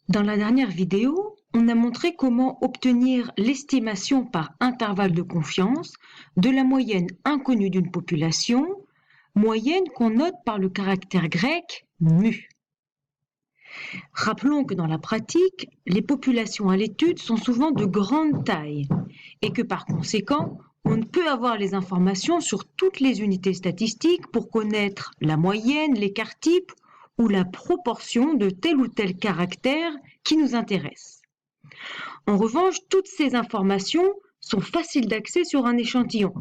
Dans la dernière vidéo, on a montré comment obtenir l'estimation par intervalle de confiance de la moyenne inconnue d'une population, moyenne qu'on note par le caractère grec mu. Rappelons que dans la pratique, les populations à l'étude sont souvent de grande taille et que par conséquent, on ne peut avoir les informations sur toutes les unités statistiques pour connaître la moyenne, l'écart type ou la proportion de tel ou tel caractère qui nous intéresse. En revanche, toutes ces informations sont faciles d'accès sur un échantillon.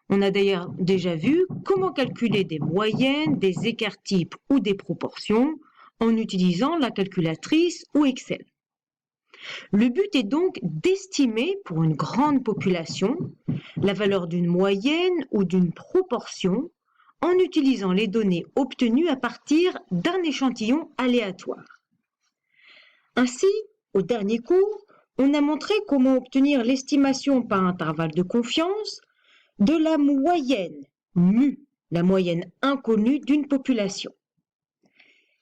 On a d'ailleurs déjà vu comment calculer des moyennes, des écarts types ou des proportions en utilisant la calculatrice ou Excel. Le but est donc d'estimer pour une grande population la valeur d'une moyenne ou d'une proportion en utilisant les données obtenues à partir d'un échantillon aléatoire. Ainsi, au dernier cours, on a montré comment obtenir l'estimation par intervalle de confiance de la moyenne mu, la moyenne inconnue d'une population.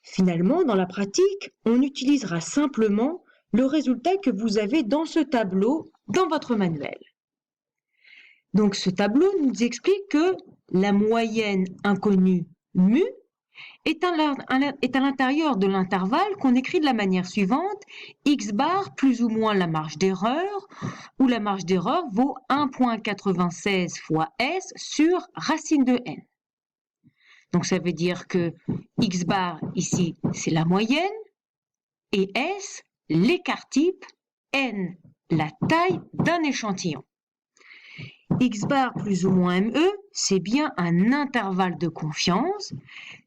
Finalement, dans la pratique, on utilisera simplement le résultat que vous avez dans ce tableau dans votre manuel. Donc ce tableau nous explique que la moyenne inconnue mu est à l'intérieur de l'intervalle qu'on écrit de la manière suivante, x bar plus ou moins la marge d'erreur, où la marge d'erreur vaut 1,96 fois s sur racine de n. Donc ça veut dire que x bar ici c'est la moyenne et s l'écart type, n la taille d'un échantillon. X bar plus ou moins ME, c'est bien un intervalle de confiance.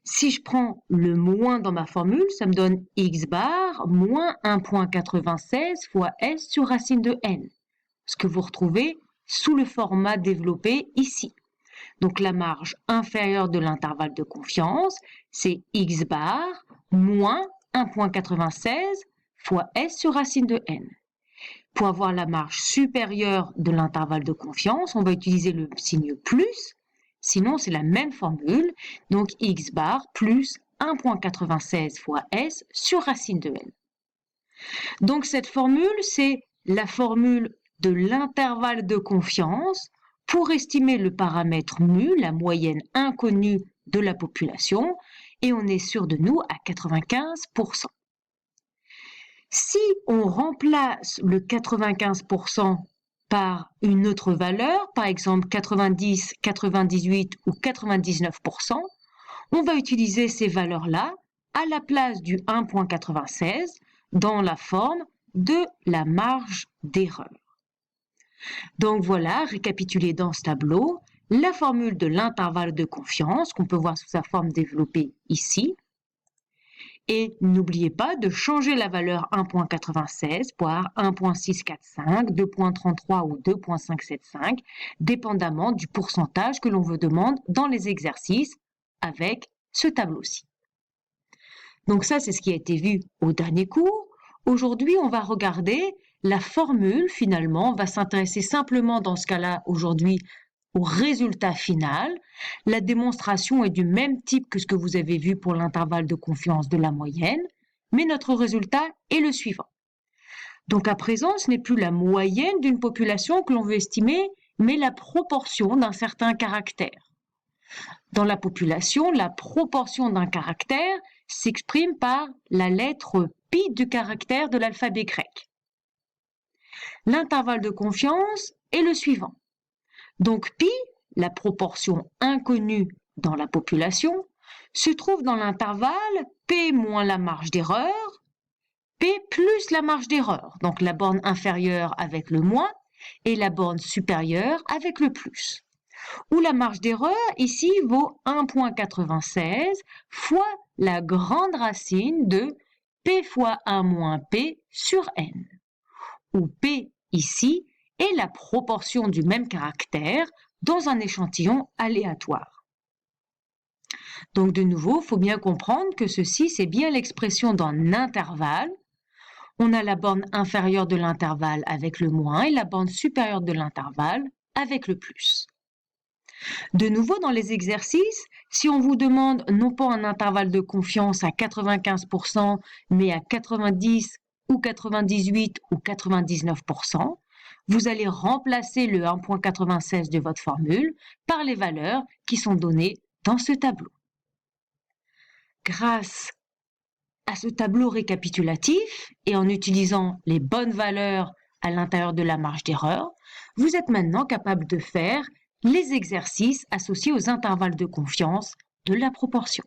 Si je prends le moins dans ma formule, ça me donne X bar moins 1,96 fois S sur racine de N, ce que vous retrouvez sous le format développé ici. Donc la marge inférieure de l'intervalle de confiance, c'est X bar moins 1,96 fois S sur racine de N. Pour avoir la marge supérieure de l'intervalle de confiance, on va utiliser le signe plus, sinon c'est la même formule, donc x bar plus 1,96 fois s sur racine de n. Donc cette formule, c'est la formule de l'intervalle de confiance pour estimer le paramètre mu, la moyenne inconnue de la population, et on est sûr de nous à 95%. Si on remplace le 95% par une autre valeur, par exemple 90, 98 ou 99%, on va utiliser ces valeurs-là à la place du 1,96 dans la forme de la marge d'erreur. Donc voilà, récapitulé dans ce tableau, la formule de l'intervalle de confiance qu'on peut voir sous sa forme développée ici. Et n'oubliez pas de changer la valeur 1,96 par 1,645, 2,33 ou 2,575, dépendamment du pourcentage que l'on vous demande dans les exercices avec ce tableau-ci. Donc ça, c'est ce qui a été vu au dernier cours. Aujourd'hui, on va regarder la formule finalement. On va s'intéresser simplement dans ce cas-là aujourd'hui au résultat final. La démonstration est du même type que ce que vous avez vu pour l'intervalle de confiance de la moyenne, mais notre résultat est le suivant. Donc à présent, ce n'est plus la moyenne d'une population que l'on veut estimer, mais la proportion d'un certain caractère. Dans la population, la proportion d'un caractère s'exprime par la lettre pi du caractère de l'alphabet grec. L'intervalle de confiance est le suivant. Donc pi, la proportion inconnue dans la population, se trouve dans l'intervalle p moins la marge d'erreur, p plus la marge d'erreur, donc la borne inférieure avec le moins et la borne supérieure avec le plus. Où la marge d'erreur ici vaut 1,96 fois la grande racine de p fois 1 moins p sur n, où p ici est la proportion du même caractère dans un échantillon aléatoire. Donc de nouveau, il faut bien comprendre que ceci, c'est bien l'expression d'un intervalle. On a la borne inférieure de l'intervalle avec le moins et la borne supérieure de l'intervalle avec le plus. De nouveau, dans les exercices, Si on vous demande non pas un intervalle de confiance à 95%, mais à 90 ou 98 ou 99%, vous allez remplacer le 1.96 de votre formule par les valeurs qui sont données dans ce tableau. Grâce à ce tableau récapitulatif et en utilisant les bonnes valeurs à l'intérieur de la marge d'erreur, vous êtes maintenant capable de faire les exercices associés aux intervalles de confiance de la proportion.